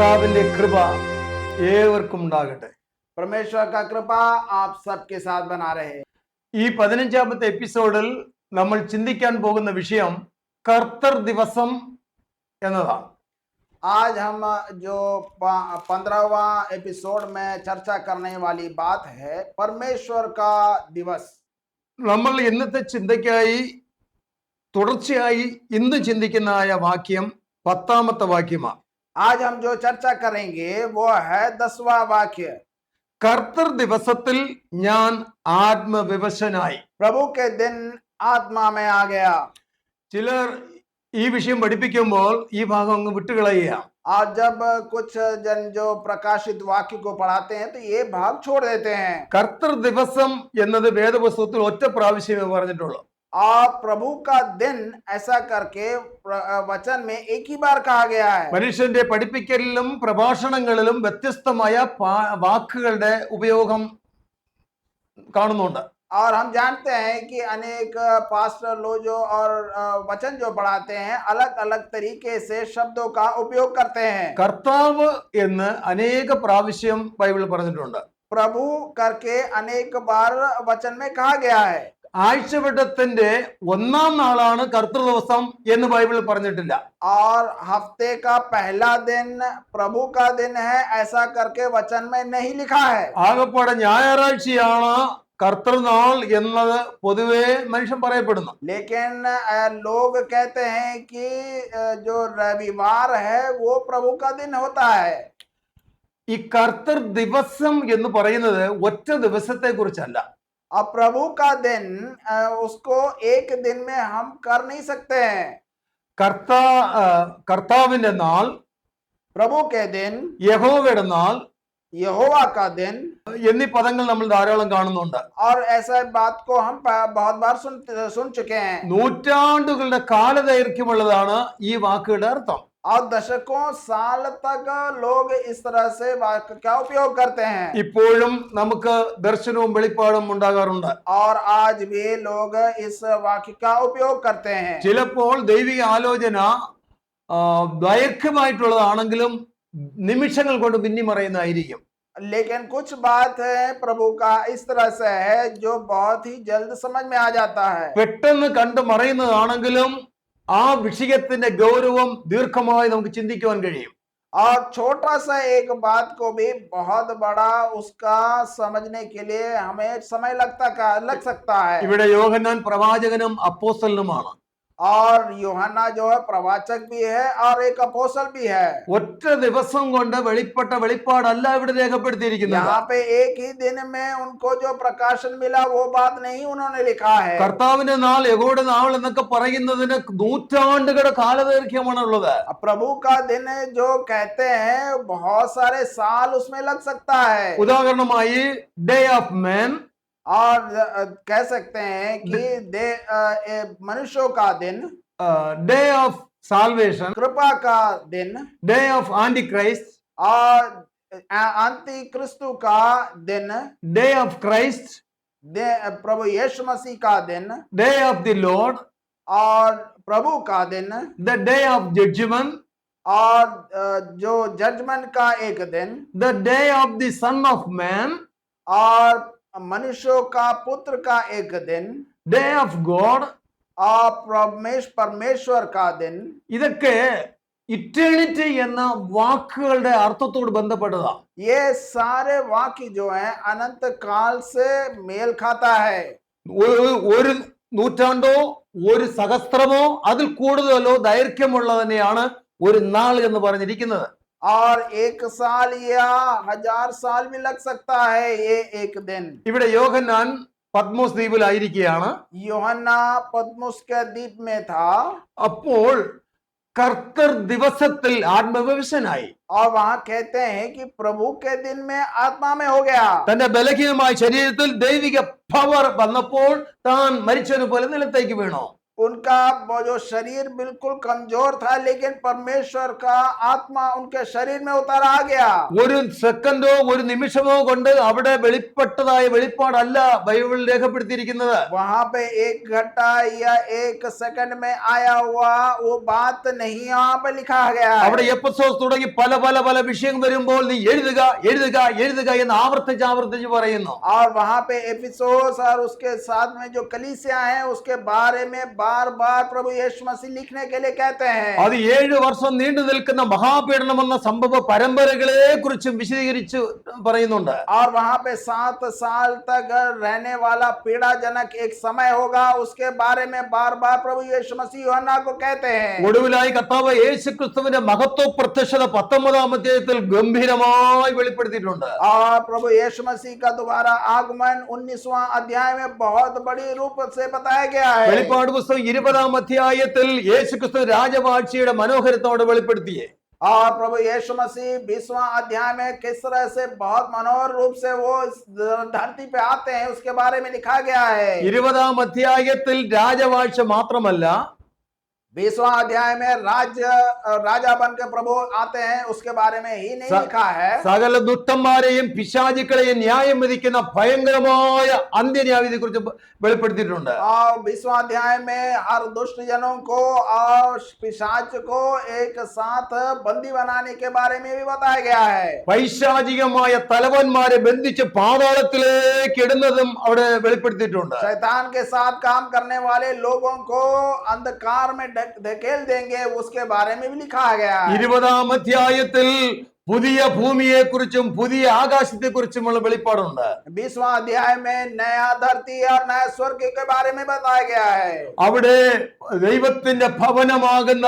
കർത്താവിന്റെ കൃപ ഏവർക്കും ഉണ്ടാകട്ടെ. परमेश्वर का कृपा आप सबके साथ बना रहे. ഈ 15ാമത്തെ എപ്പിസോഡിൽ നമ്മൾ ചിന്തിക്കാൻ പോകുന്ന വിഷയം കർത്തർ ദിവസം എന്നതാണ്. आज हम जो 15वां एपिसोड में चर्चा करने वाली बात है परमेश्वर का दिवस. നമ്മൾ ഇന്നത്തെ ചിന്തയ്ക്കായി തുടർച്ചയായി ഇന്ന് ചിന്തിക്കുന്ന വാക്യം 10ാമത്തെ വാക്യമാണ്. आज हम जो चर्चा करेंगे वो है 10वां वाक्य. കർത്തർ ദിവസത്തിൽ ഞാൻ ആത്മവിവശനായി. प्रभु के दिन आत्मा में आ गया. ചിലർ ഈ വിഷയം പഠിപ്പിക്കുമ്പോൾ ഈ ഭാഗം അങ്ങ് വിട്ടുകളയുക. और जब कुछ जन जो प्रकाशित वाक्य को पढ़ाते हैं तो ये भाग छोड़ देते हैं. കർത്തർ ദിവസം എന്നത് വേദപുസ്തകത്തിൽ ഒറ്റ പ്രാവശ്യമേ പറഞ്ഞിട്ടുള്ളൂ. और प्रभु का दिन ऐसा करके वचन में एक ही बार कहा गया है. മനുഷ്യന്റെ പഠിപ്പിക്കലിലും പ്രഭാഷണങ്ങളിലും വ്യത്യസ്തമായ വാക്കുകളുടെ ഉപയോഗം കാണുന്നുണ്ട്. और हम जानते हैं कि अनेक पास्टर लोग जो और वचन जो पढ़ाते हैं अलग अलग तरीके से शब्दों का उपयोग करते हैं. കർത്താവ് എന്ന് അനേക പ്രാവശ്യം ബൈബിളിൽ പറഞ്ഞിട്ടുണ്ട്. प्रभु करके अनेक बार वचन में कहा गया है. ആഴ്ചവട്ടത്തിന്റെ ഒന്നാം നാളാണ് കർത്തൃ ദിവസം എന്ന് ബൈബിളിൽ പറഞ്ഞിട്ടില്ല. और हफ्ते का पहला दिन प्रभु का दिन है ऐसा करके वचन में नहीं लिखा है. ആകപ്പാടെ ഞായറാഴ്ചയാണ് കർത്തൃനാൾ എന്നത് പൊതുവെ മനുഷ്യൻ പറയപ്പെടുന്നു. लेकिन लोग कहते हैं कि जो रविवार है वो प्रभु का दिन होता है. ഈ കർത്തൃ ദിവസം എന്ന് പറയുന്നത് ഒറ്റ ദിവസത്തെ കുറിച്ചല്ല. अब प्रभु का दिन उसको एक दिन में हम कर नहीं सकते हैं. കർത്താവിന്റെ നാൾ, प्रभु के दिन, യഹോവയുടെ നാൾ, यहोवा का दिन എന്നീ പദങ്ങൾ നമ്മൾ ധാരാളം കാണുന്നുണ്ട്. और ऐसा बात को हम बहुत बार सुन चुके हैं. നൂറ്റാണ്ടുകളുടെ കാലദൈർഘ്യമുള്ളതാണ് ഈ വാക്കുകളുടെ അർത്ഥം. और दशकों साल तक लोग इस तरह से वाक्य का उपयोग करते हैं. ഇപ്പോഴും നമുക്ക് ദർശനവും വെളിപ്പാടും ഉണ്ടാകാറുണ്ട്. और आज भी लोग इस वाक्य का उपयोग करते हैं. ചിലപ്പോൾ ദൈവിക ആലോചന ദൈർഘ്യമായിട്ടുള്ളതാണെങ്കിലും നിമിഷങ്ങൾ കൊണ്ട് മിന്നിമറയുന്നതായിരിക്കും. लेकिन कुछ बात है प्रभु का इस तरह से है जो बहुत ही जल्द समझ में आ जाता है. പെട്ടെന്ന് കണ്ടു മറയുന്നതാണെങ്കിലും ആ വിഷയത്തിന്റെ ഗൗരവം ദീർഘമായി നമുക്ക് ചിന്തിക്കുവാൻ കഴിയും. और छोटा सा एक बात को भी बहुत बड़ा उसका समझने के लिए हमें समय लग सकता है. ഇവിടെ യോഹന്നാൻ പ്രവാചകനും അപ്പോസ്തലനുമാണ്. और यूहन्ना जो है प्रवाचक भी है और एक अपोस्तल भी है. ഒറ്റ ദിവസം കൊണ്ട് വെളിപ്പെട്ട വെളിപ്പാടല്ല ഇവിടെ രേഖപ്പെടുത്തിയിരിക്കുന്നത്. यहाँ पे एक ही दिन में उनको जो प्रकाशन मिला वो बात नहीं उन्होंने लिखा है. കർത്താവിന്റെ നാൾ, യഹോവയുടെ നാൾ എന്നൊക്കെ പറയുന്നതിന് നൂറ്റാണ്ടുകളുടെ കാലദൈർഘ്യമാണ് ഉള്ളത്. प्रभु का दिन जो कहते हैं बहुत सारे साल उसमें लग सकता है. ഉദാഹരണമായി ഡേ ഓഫ് മാൻ, और कह सकते हैं कि मनुष्यों का दिन, डे ऑफ साल्वेशन, कृपा का दिन, डे ऑफ एंटी क्राइस्ट और अंति क्रिस्तु का दिन, डे ऑफ क्राइस्ट, प्रभु यीशु मसीह का दिन, डे ऑफ द लॉर्ड और प्रभु का दिन, द डे ऑफ जजमेंट, और जो जजमेंट का एक दिन, the day of the son of man, और मनुष्यों का पुत्र का एक दिन, डे ऑफ गॉड, और परमेश्वर का दिन. ഇതൊക്കെ ഇറ്റേണിറ്റി എന്ന വാക്കുകളുടെ അർത്ഥത്തോട് ബന്ധപ്പെട്ടതാണ്. ये सारे वाक्य जो हैं अनंत काल से मेल खाता है. ഒരു നൂറ്റാണ്ടോ ഒരു സഹസ്രമോ അതിൽ കൂടുതലോ ദൈർഘ്യമുള്ള തന്നെയാണ് ഒരു നാൾ എന്ന് പറഞ്ഞിരിക്കുന്നത്. और एक साल या 1000 साल भी लग सकता है ये एक दिन. ഇവിടെ യോഹന്നാൻ പത്മോസ് ദ്വീപിലായിരിക്കുകയാണ്. यूहन्ना पद्मोस के द्वीप में था. അപ്പോൾ കർത്തർ ദിവസത്തിൽ ആത്മവിവശനായി. और वहां कहते हैं कि प्रभु के दिन में आत्मा में हो गया. തന്റെ ബലഹീനമായ ശരീരത്തിൽ ദൈവിക പവർ വന്നപ്പോൾ താൻ മരിച്ചവനെ പോലെ നിലത്തേക്ക് വീണു. उनका वो जो शरीर बिल्कुल कमजोर था, लेकिन परमेश्वर का आत्मा उनके शरीर में उतर आ गया। ഒരു സെക്കൻഡോ ഒരു നിമിഷമോ കൊണ്ട് അവിടെ വെളിപ്പെട്ടതായ വെളിപ്പാടല്ല ബൈബിളിൽ രേഖപ്പെടുത്തിയിരിക്കുന്നത്. वहां पे एक घंटा या एक सेकंड में आया हुआ वो बात नहीं यहाँ पे लिखा गया അവിടെ है। എഫെസോസ് തുടങ്ങി പല പല പല വിഷയം വരുമ്പോൾ നീ എഴുതുക എഴുതുക എഴുതുക എന്ന് ആവർത്തിച്ച് ആവർത്തിച്ച് പറയുന്നു. और वहां पे एफिसोस और उसके साथ में जो कलीसिया है उसके बारे में बार बार प्रभु यीशु मसीह लिखने के लिए कहते हैं। അത് 7 വർഷം നീണ്ടു നിൽക്കുന്ന മഹാപീഡനം എന്ന സംഭവ പരമ്പരകളെ കുറിച്ചും വിശദീകരിച്ച് പറയുന്നുണ്ട്. और वहां पे 7 साल तक रहने वाला पीड़ाजनक एक समय होगा, उसके बारे में बार बार प्रभु यीशु मसीह यूहन्ना को कहते हैं। ഒടുവിലായി കർത്താവ് യേശുക്രിസ്തുവിന്റെ മഹത്വ പ്രത്യക്ഷത 19-ാം അധ്യായത്തിൽ ഗംഭീരമായി വെളിപ്പെടുത്തിയിട്ടുണ്ട്. और प्रभु यीशु मसीह का दोबारा आगमन 19वां अध्याय में बहुत बड़ी रूप से बताया गया है। വെളിപ്പാട് പുസ്തകം 20-ാം അധ്യായത്തിൽ യേശുക്രിസ്തു രാജവാഴ്ചയുടെ മനോഹരത്തോടെ വെളിപ്പെടുത്തിയേ. और प्रभु यीशु मसीह 20वां अध्याय में किस तरह से बहुत मनोहर रूप से वो इस धरती पे आते हैं उसके बारे में लिखा गया है। 20-ാം അധ്യായത്തിൽ രാജവാഴ്ച മാത്രമല്ല, 20वां अध्याय में राजा बन के प्रभु आते हैं उसके बारे में ही नहीं लिखा है। സകല ദുഷ്ടന്മാരെയും പിശാചുക്കളെയും ന്യായം വിധിക്കുന്ന ഭയങ്കരമായ അന്ത്യന്യായവിധിയെ കുറിച്ച് വെളിപ്പെടുത്തിയിട്ടുണ്ട്. और 20वां अध्याय में हर दुष्ट जनों को और पिशाच को एक साथ बंदी बनाने के बारे में भी बताया गया है। പൈശാചികമായ തലവന്മാരെ ബന്ധിച്ച് പാതാളത്തിലേക്ക് ഇടുന്നതും അവിടെ വെളിപ്പെടുത്തിയിട്ടുണ്ട്. शैतान के साथ काम करने वाले लोगों को अंधकार में धकेल देंगे, उसके बारे में भी लिखा गया है। 20-ാം അധ്യായത്തിൽ പുതിയ ഭൂമിയെ കുറിച്ചും പുതിയ ആകാശത്തെ കുറിച്ചുമുള്ള വെളിപ്പാടുണ്ട്. 20वां अध्याय में नया धरती और नया स्वर्ग के बारे में बताया गया है। അവിടെ ദൈവത്തിന്റെ ഭവനമാകുന്ന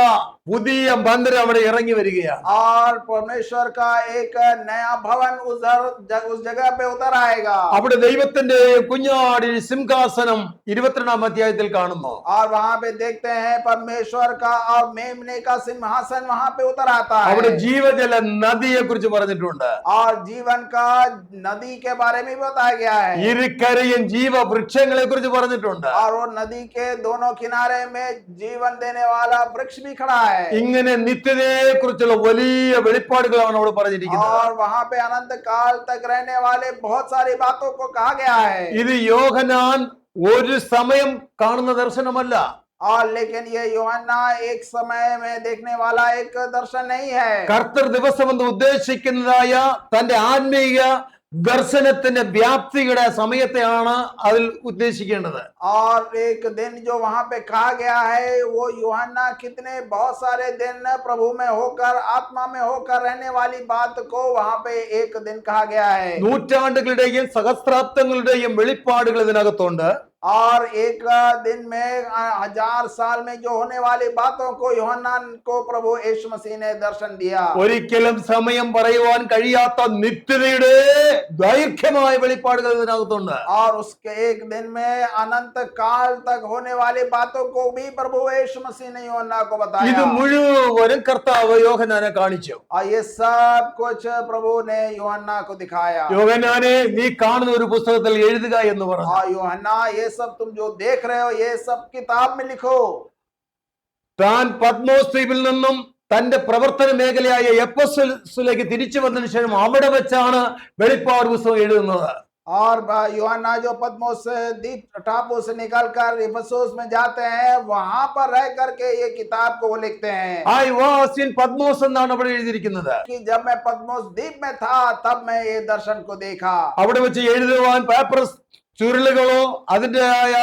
പുതിയ മന്ദിരം അവിടെ ഇറങ്ങി വരികയാണ്. और परमेश्वर का एक नया भवन उस जगह पे उतर आएगा। അവിടെ ദൈവത്തിന്റെ കുഞ്ഞാടി സിംഹാസനം 22-ാം അധ്യായത്തിൽ കാണുന്നു. और वहां पे देखते हैं परमेश्वर का और मेमने का सिंहासन वहां पे उतर आता है। അവിടെ ജീവജല നദിയെ കുറിച്ച് പറഞ്ഞിട്ടുണ്ട്. और जीवन का नदी के बारे में बताया गया है। ഇരുക്കരയും ജീവവൃക്ഷങ്ങളെ കുറിച്ച് പറഞ്ഞിട്ടുണ്ട്. और वो नदी के दोनों किनारे में जीवन देने वाला वृक्ष भी खड़ा है। ഇങ്ങനെ നിത്യതയെ കുറിച്ചുള്ള വലിയ വെളിപ്പാടുകളാണ് അവിടെ പറഞ്ഞിരിക്കുന്നത്. और वहां पे अनंत काल तक रहने वाले बहुत सारी बातों को कहा गया है। ഇത് യോഹന്നാൻ ഒരു സമയം കാണുന്ന ദർശനമല്ല. और लेकिन ये यूहन्ना एक समय में देखने वाला एक दर्शन नहीं है। കർത്തൃ ദിവസം എന്ന് ഉദ്ദേശിക്കുന്നതായ തന്റെ ആത്മീയ ദർശനത്തിന്റെ വ്യാപ്തിയുടെ സമയത്തെയാണ് അതിൽ ഉദ്ദേശിക്കേണ്ടത്. और एक दिन जो वहां पे कहा गया है वो यूहन्ना कितने बहुत सारे दिन प्रभु में होकर आत्मा में होकर रहने वाली बात को वहां पे एक दिन कहा गया है। നൂറ്റാണ്ടുകളുടെയും സഹസ്രാബ്ദങ്ങളുടെയും വെളിപ്പാടുകൾ ഇതിനകത്തുണ്ട്. और एक दिन में 1000 साल में जो होने वाली बातों को यूहन्ना को प्रभु यीशु मसीह ने दर्शन दिया। ഒരിക്കലും സമയം പറയുവാൻ കഴിയാത്ത നിത്യതയുടെ ദൈർഘ്യമായ വെളിപ്പാടുകൾ ഇതിനകത്തുണ്ട്. और उसके एक दिन में अनंत काल तक होने वाली बातों को भी प्रभु यीशु मसीह ने यूहन्ना को ഇത് बताया। മുഴുവനും കർത്താവ് യോഹന്നാനെ കാണിച്ചു. और ये सब कुछ प्रभु ने यूहन्ना को दिखाया। യോഹന്നാനെ നീ കാണുന്ന ഒരു പുസ്തകത്തിൽ എഴുതുക എന്ന് പറഞ്ഞു. और यूहन्ना ये सब तुम जो देख रहे हो ये सब किताब में लिखो। താൻ പത്മോസ് ദ്വീപിൽ നിന്നും തന്റെ പ്രവർത്തന മേഖലയായ എഫെസോസിലേക്ക് തിരിച്ചു വന്നതിന് ശേഷം അവിടെ വെച്ചാണ് വെളിപ്പാട് പുസ്തകം എഴുതുന്നത്. और यूहन्ना जो पद्मोस द्वीप टापू से निकलकर इफिसुस में जाते हैं वहां पर रह करके ये किताब को वो लिखते हैं। ഐ വാസ് ഇൻ പത്മോസ് എന്നാണ് അവിടെ എഴുതിയിരിക്കുന്നത്. कि जब मैं पद्मोस द्वीप में था तब मैं ये दर्शन को देखा। അവിടെ വെച്ച് എഴുതുവാൻ പേപ്പർ ചുരുളുകളോ അതിൻ്റെതായ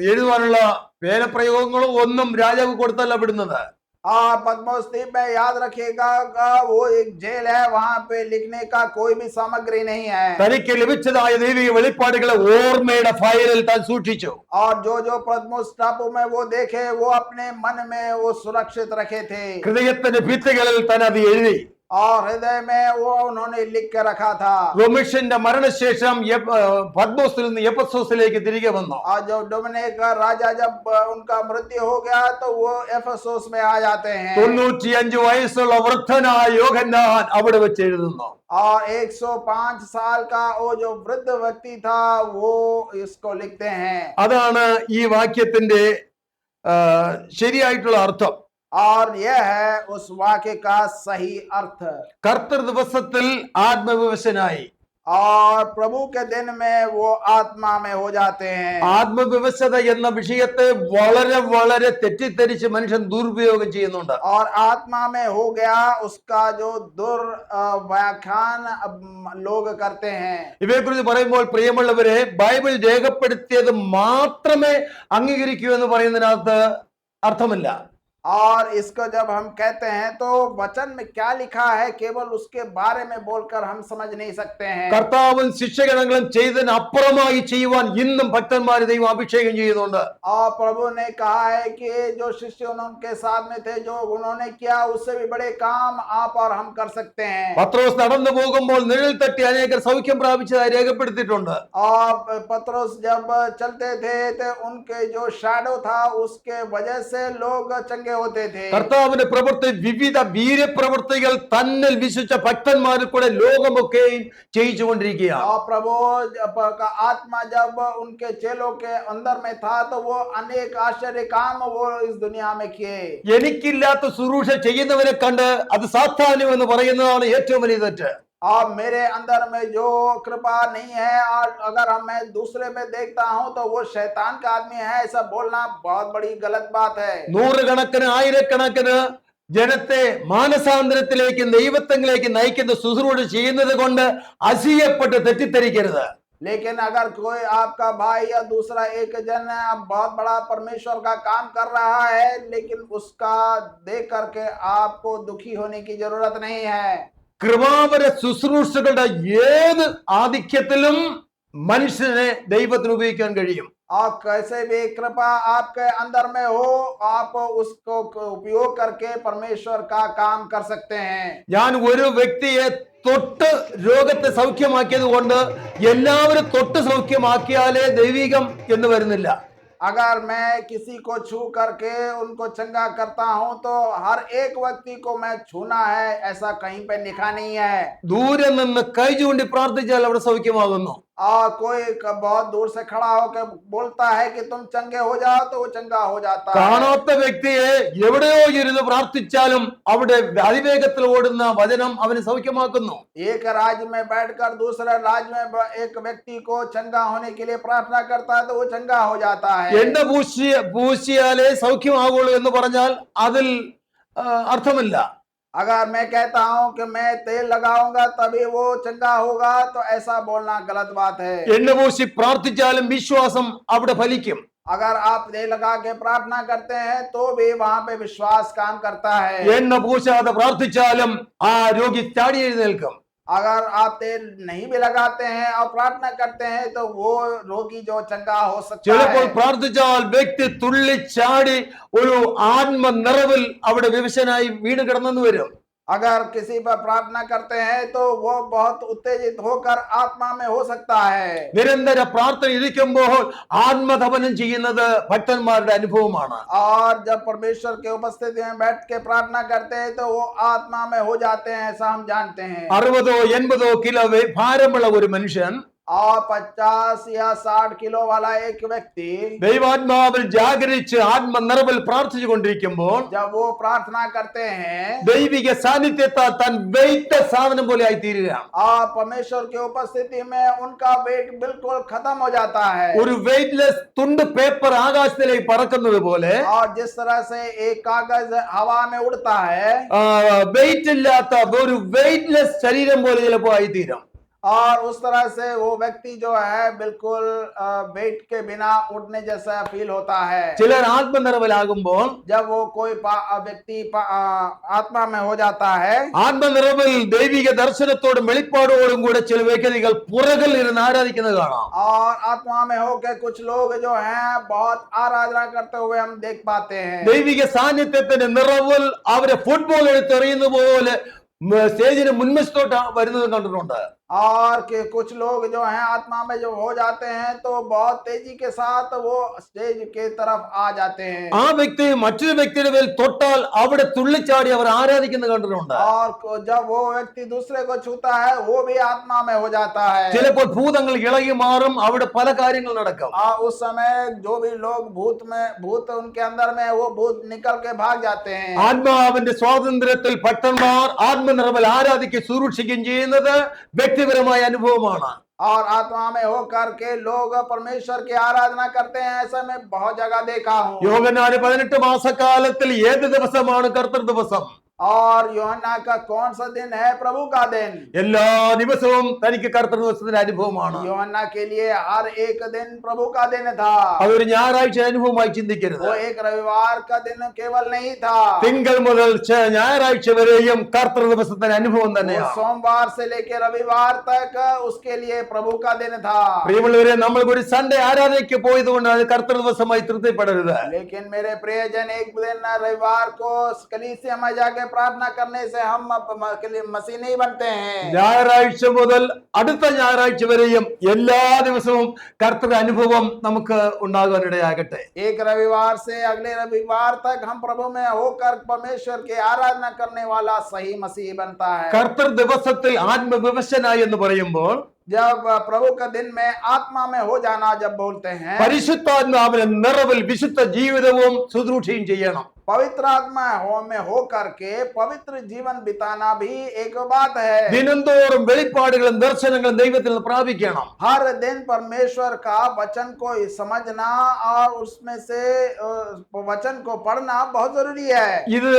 എഴുതുവാനുള്ള പേനപ്രയോഗങ്ങളോ ഒന്നും രാജാവ് കൊടുത്തല്ല വിടുന്നത്. पद्मोस द्वीप में याद रखिएगा वो एक जेल है, वहां पे लिखने का कोई भी सामग्री नहीं है। തനിക്ക് ലഭിച്ചതായ ദൈവിക വെളിപ്പാടുകളെ ഓർമ്മയുടെ ഫയലിൽ താൻ സൂക്ഷിച്ചു. और जो पद्मोस टापू में वो देखे वो अपने मन में वो सुरक्षित रखे थे। ഹൃദയത്തിന്റെ ഭിത്തികളിൽ താൻ അത് എഴുതി. और हृदय में वो उन्होंने लिख के रखा था। റോമിഷ്യന്റെ മരണശേഷം പത്മോസിൽ നിന്ന് എഫെസോസിലേക്ക് തിരികെ വന്നു. और जो डोमिनिक राजा जब उनका मृत्यु हो गया तो वो एफेसोस में आ जाते हैं। 95 വയസ്സുള്ള വൃദ്ധനായ യോഹന്നാൻ അവിടെ വെച്ച് എഴുതുന്നു. और 105 साल का वो जो वृद्ध व्यक्ति था वो इसको लिखते हैं। അതാണ് ഈ വാക്യത്തിന്റെ ശരിയായിട്ടുള്ള അർത്ഥം. और यह है उस वाक्य का सही अर्थ। കർത്തൃ ദിവസത്തിൽ ആത്മവിവശനായി. और प्रभु के दिन में वो आत्मा में हो जाते हैं। ആത്മവിവശത എന്ന വിഷയത്തെ വളരെ വളരെ തെറ്റിദ്ധരിച്ച് മനുഷ്യൻ ദുരുപയോഗം ചെയ്യുന്നുണ്ട്. और आत्मा में हो गया उसका जो व्याख्यान लोग करते हैं। ഇവയെക്കുറിച്ച് പറയുമ്പോൾ പ്രിയമുള്ളവരെ, ബൈബിൾ രേഖപ്പെടുത്തിയത് മാത്രമേ അംഗീകരിക്കൂ എന്ന് പറയുന്നതിനകത്ത് അർത്ഥമില്ല. और इसको जब हम कहते हैं तो वचन में क्या लिखा है केवल उसके बारे में बोलकर हम समझ नहीं सकते हैं। കർത്താവും ശിക്ഷകണങ്ങളും ചെയ്തതിന് അപ്പുറമായി ചെയ്യുവാൻ ഇന്നും ഭക്തന്മാരെ ദൈവം അഭിഷേകം ചെയ്യുന്നുണ്ട്. और प्रभु ने कहा है कि जो शिष्य उनके साथ में थे, जो उन्होंने किया उससे भी बड़े काम आप और हम कर सकते हैं। പത്രോസ് നടന്നു പോകുമ്പോൾ നിഴൽ തട്ടി അനേകർ സൗഖ്യം പ്രാപിച്ചതായി രേഖപ്പെടുത്തിയിട്ടുണ്ട്. और पतरस जब चलते थे तो उनके जो शैडो था उसके वजह से लोग चंगे होते थे। കർത്താവിന്റെ പ്രവൃത്തി, വിവിധ വീര്യപ്രവൃത്തികൾ തന്നിൽ വിശ്വസിച്ച ഭക്തന്മാരിൽ കൂടെ ലോകമൊക്കെയും ചെയ്യിച്ചുകൊണ്ടിരിക്കുകയാണ്. और प्रभु का आत्मा जब उनके चेलों के अंदर में था तो वो अनेक आश्चर्य काम वो इस दुनिया में किए। എനിക്കില്ലാത്ത ശുശ്രൂഷ ചെയ്യുന്നവരെ കണ്ട് അത് സാത്താന്യം എന്ന് പറയുന്നതാണ് ഏറ്റവും വലിയ തെറ്റ്. और मेरे अंदर में जो कृपा नहीं है और अगर मैं दूसरे में देखता हूं तो वो शैतान का आदमी है, ऐसा बोलना बहुत बड़ी गलत बात है। നൂറുകണക്കിന് ആയിരക്കണക്കിന് ജനത്തെ മാനസാന്തരത്തിലേക്കും ദൈവത്വങ്ങളിലേക്ക് നയിക്കുന്ന ശുശ്രൂഷ ചെയ്യുന്നത് കൊണ്ട് അസൂയപ്പെട്ട് തെറ്റിദ്ധരിക്കരുത്. लेकिन अगर कोई आपका भाई या दूसरा एक जन बहुत बड़ा परमेश्वर का काम कर रहा है, लेकिन उसका देख करके आपको दुखी होने की जरूरत नहीं है। കൃപാവര ശുശ്രൂഷകളുടെ ഏത് ആധിക്യത്തിലും മനുഷ്യനെ ദൈവത്തിന് ഉപയോഗിക്കാൻ കഴിയും. और कैसे भी कृपा आपके अंदर में हो, आप उसको उपयोग करके परमेश्वर का काम कर सकते हैं। ഞാൻ ഒരു വ്യക്തിയെ തൊട്ട് രോഗത്തെ സൗഖ്യമാക്കിയത് കൊണ്ട് എല്ലാവരും തൊട്ട് സൗഖ്യമാക്കിയാലേ ദൈവികം എന്ന് വരുന്നില്ല. अगर मैं किसी को छू करके उनको चंगा करता हूं तो हर एक व्यक्ति को मैं छूना है, ऐसा कहीं पे लिखा नहीं है। ദൂരെ നിന്ന് കൈ ചൂണ്ടി പ്രാർത്ഥിച്ചാൽ അവിടെ സൗഖ്യമാകുന്നു. और कोई बहुत दूर से खड़ा होकर बोलता है कि तुम चंगे हो जाओ तो वो चंगा हो जाता है। കാണാത്ത വ്യക്തിയെ എവിടെയോ ഇരുന്ന് പ്രാർത്ഥിച്ചാലും അവിടെ അതിവേഗത്തിൽ ഓടുന്ന വചനം അവന് സൗഖ്യമാക്കുന്നു. एक राज्य में बैठकर दूसरे राज्य में एक व्यक्ति को चंगा होने के लिए प्रार्थना करता है तो वो चंगा हो जाता है। എണ്ണ പൂശിയാലേ സൗഖ്യമാകുള്ളൂ എന്ന് പറഞ്ഞാൽ അതിൽ അർത്ഥമില്ല. अगर मैं कहता हूं कि मैं तेल लगाऊंगा तभी वो चंगा होगा तो ऐसा बोलना गलत बात है। എണ്ണ പൂശി പ്രാർത്ഥിച്ചാലും വിശ്വാസം അവിടെ ഫലിക്കും. अगर आप तेल लगा के प्रार्थना करते हैं तो भी वहां पे विश्वास काम करता है। എണ്ണ പൂശാതെ പ്രാർത്ഥിച്ചാലും ആ രോഗി ചാടി എഴുന്നേൽക്കും. अगर आप तेल नहीं भी लगाते हैं और प्रार्थना करते हैं तो वो रोगी जो चंगा हो सकता ചിലപ്പോൾ है। പ്രാർത്ഥിച്ചാൽ വ്യക്തി തുള്ളിച്ചാടി ഒരു ആത്മനിറവിൽ അവിടെ വിവശനായി വീണ് കിടന്നെന്ന് വരും. अगर किसी पर प्रार्थना करते हैं तो वो बहुत उत्तेजित होकर आत्मा में हो सकता है। നിരന്തര പ്രാർത്ഥന ഇരിക്കുമ്പോൾ ആത്മതപനം ചെയ്യുന്നത് ഭക്തന്മാരുടെ അനുഭവമാണ്. और जब परमेश्वर के उपस्थिति में बैठ के प्रार्थना करते हैं तो वो आत्मा में हो जाते हैं, ऐसा हम जानते हैं। 60-80 കിലോ ഭാരമുള്ള ഒരു മനുഷ്യൻ और 50 या 60 किलो वाला एक व्यक्ति ദൈവാത്മാവിൽ ജാഗരിച്ച് ആത്മനിറവിൽ പ്രാർത്ഥിച്ചു കൊണ്ടിരിക്കുമ്പോൾ जब वो प्रार्थना करते हैं ദൈവിക സാന്നിധ്യത്താൽ താൻ വെയിറ്റ് സാധനം പോലെ ആയി തീരുകയാണ്. और परमेश्वर की उपस्थिति में उनका वेट बिल्कुल खत्म हो जाता है। ഒരു വെയിറ്റ്ലെസ് തുണ്ട് പേപ്പർ ആകാശത്തിലേക്ക് പറക്കുന്നത് പോലെ और जिस तरह से एक कागज हवा में उड़ता है വെയിറ്റ് ഇല്ലാത്ത ഒരു വെയിറ്റ്ലെസ് ശരീരം പോലെ ചിലപ്പോൾ ആയി തീരും. और उस तरह से वो व्यक्ति जो है बिल्कुल वेट के बिना उड़ने जैसा फील होता है। ചിലർ ആത്മനിറവിലാകുമ്പോൾ जब वो कोई व्यक्ति आत्मा में हो जाता है, ആത്മനിറവിൽ ദൈവിക ദർശനത്തോടും വെളിപ്പാടോടും കൂടെ ചില വ്യക്തികൾ പുറകിൽ ഇരുന്ന് ആരാധിക്കുന്നത് കാണാം. और आत्मा में होकर कुछ लोग जो हैं बहुत आराधना करते हुए हम देख पाते हैं। ദൈവിക സാന്നിധ്യത്തിന്റെ നിറവിൽ അവരെ ഫുട്ബോൾ എടുത്തെറിയുന്ന പോലെ സ്റ്റേജിന് മുൻവശത്തോട്ട് വരുന്നത് കണ്ടിട്ടുണ്ട്. और कि कुछ लोग जो हैं आत्मा में जो हो जाते हैं तो बहुत तेजी के साथ वो स्टेज के तरफ आ जाते हैं ആ വ്യക്തി മറ്റൊരു വ്യക്തിയുടെ മേൽ തൊട്ടാൽ അവിടെ തുള്ളിച്ചാടി അവർ ആരാധിക്കുന്നത് കണ്ടിട്ടുണ്ട്. और जब वो व्यक्ति दूसरे को छूता है वो भी आत्मा में हो जाता है ചിലപ്പോൾ ഭൂതങ്ങൾ ഇളകി മാറും, അവിടെ പല കാര്യങ്ങൾ നടക്കും. उस समय जो भी लोग भूत उनके अंदर में वो भूत निकल के भाग जाते हैं ആത്മാവിന്റെ സ്വാതന്ത്ര്യത്തിൽ ഭക്തന്മാർ ആത്മനിർമ്മൽ ആരാധിക്ക് ശുശ്രൂഷിക്കുകയും ചെയ്യുന്നത് വ്യക്തിപരമായ അനുഭവമാണ്. और आत्मा में होकर के लोग परमेश्वर की आराधना करते हैं ऐसा मैं बहुत जगह देखा हूँ യോഹന്നാന് 18 മാസക്കാലത്തിൽ ഏത് ദിവസമാണ് കർത്തൃ ദിവസം? और यूहन्ना का कौन सा दिन है प्रभु का दिन എല്ലാ ദിവസവും തനിക്ക് കർത്തൃ ദിവസത്തിന്റെ അനുഭവമാണ്. यूहन्ना के लिए हर एक दिन प्रभु का दिन था അതൊരു ഞായറാഴ്ച അനുഭവമായി ചിന്തിക്കരുത്. वो एक रविवार का दिन केवल नहीं था തിങ്കൾ മുതൽ ഞായറാഴ്ച വരെയും കർത്തൃ ദിവസത്തിന്റെ അനുഭവം वो തന്നെയാണ്. सोमवार से लेकर रविवार तक उसके लिए प्रभु का दिन था പ്രിയമുള്ളവരെ, നമ്മൾ ഒരു സൺഡേ ആരാധനയ്ക്ക് പോയത് കൊണ്ട് അത് കർത്തൃ ദിവസമായി തൃപ്തിപ്പെടരുത്. लेकिन मेरे प्रियजन एक दिन रविवार को कलीसिया में जाके प्रार्थना करने से हम मसीह नहीं बनते हैं ഞായറാഴ്ച മുതൽ അടുത്ത ഞായറാഴ്ച വരെയും എല്ലാ ദിവസവും കർത്തൃ അനുഭവം നമുക്ക് ഉണ്ടാകാനിടയാകട്ടെ. एक रविवार से अगले रविवार तक हम प्रभु में होकर परमेश्वर की आराधना करने वाला सही मसीह बनता है കർത്തൃ ദിവസത്തിൽ ആത്മവിവശനായി എന്ന് പറയുമ്പോൾ जब प्रभु का दिन में आत्मा में हो जाना जब बोलते हैं പരിശുദ്ധാത്മാവിന്റെ നിറവിൽ വിശുദ്ധ ജീവിതവും ശുശ്രൂഷയും ചെയ്യണം. पवित्र आत्मा में हो करके पवित्र जीवन बिताना भी एक बात है ദിനംതോറും വെളിപ്പാടുകളും ദർശനങ്ങളും ദൈവത്തിൽ നിന്ന് പ്രാപിക്കണം. हर दिन परमेश्वर का वचन को समझना और उसमें से वचन को पढ़ना बहुत जरूरी है ഇത്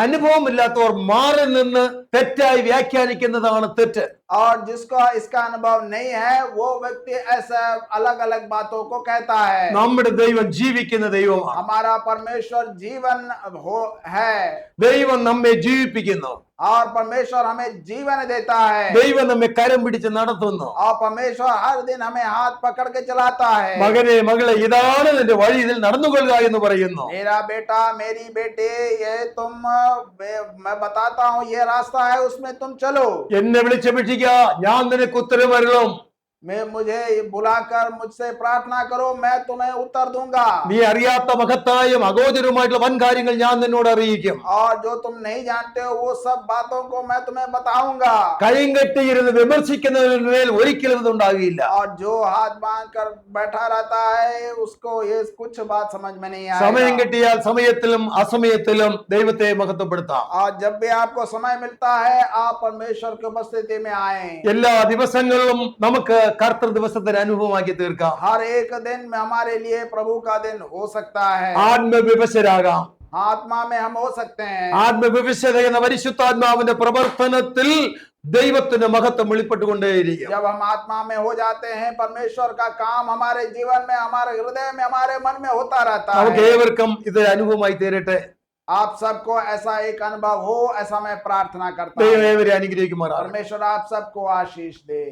അനുഭവമില്ലാത്തവർ മാറി നിന്ന് തെറ്റായി വ്യാഖ്യാനിക്കുന്നതാണ് തെറ്റ്. और जिसका इसका अनुभव नहीं है वो व्यक्ति ऐसा अलग अलग बातों को कहता है നമ്മുടെ ദൈവം ജീവിക്കുന്ന ദൈവമാണ്. हमारा परमेश्वर जीवन है ദൈവം നമ്മെ ജീവിപ്പിക്കുന്നു. और परमेश्वर हमें जीवन देता है ദൈവം നമ്മെ കരം പിടിച്ച് നടത്തുന്നു. और परमेश्वर हर दिन हमें हाथ पकड़ के चलाता है മകനെ മകളെ, ഇതാണ് നിന്റെ വഴി, ഇതിൽ നടന്നുകൊള്ളുക എന്ന് പറയുന്നു. मेरा बेटा मेरी बेटे ये मैं बताता हूँ ये रास्ता है उसमें तुम चलो എന്നെ വിളിച്ചപേക്ഷിക്കുക, ഞാൻ നിനക്ക് ഉത്തരമരുളും. मुझे बुलाकर मुझसे प्रार्थना करो मैं तुम्हें उत्तर दूंगा നീ അറിയാത്ത മഹത്തായും അഗോചരവുമായിട്ടുള്ള വൻ കാര്യങ്ങൾ ഞാൻ നിന്നോട് അറിയിക്കും. और जो तुम नहीं जानते हो वो सब बातों को मैं तुम्हें बताऊंगा കൈയും കെട്ടിയിരുന്ന് വിമർശിക്കുന്നതിന്മേൽ ഒരിക്കലും ഇതുണ്ടാകില്ല. और जो हाथ बांध कर बैठा रहता है उसको ये कुछ बात समझ में नहीं സമയം आएगा കിട്ടിയാൽ സമയത്തിലും അസമയത്തിലും ദൈവത്തെ മഹത്വപ്പെടുത്താം. और जब भी आपको समय मिलता है आप परमेश्वर की उपस्थिति में आए എല്ലാ ദിവസങ്ങളിലും നമുക്ക് കർത്തൃ ദിവസത്തിന്റെ അനുഭവമാക്കി തീർക്കാം. हर एक दिन में हमारे लिए प्रभु का दिन हो सकता है ആത്മവിവശരാകാം. आत्मा में हम हो सकते हैं ആത്മവിവശത എന്ന പരിശുദ്ധാത്മാവിന്റെ പ്രവർത്തനത്തിൽ ദൈവത്തിന്റെ മഹത്വം വെളിപ്പെട്ടുകൊണ്ടേയിരിക്കും. जब हम आत्मा में हो जाते हैं परमेश्वर का काम हमारे जीवन में हमारे हृदय में हमारे मन में होता रहता നമുക്ക് है ഏവർക്കും ഇത് അനുഭവമായി തീരട്ടെ. आप सबको ऐसा एक अनुभव हो ऐसा मैं प्रार्थना करता ദൈവം हूँ ഏവരെ അനുഗ്രഹിക്കുമാറാകട്ടെ. परमेश्वर आप सबको आशीष दे।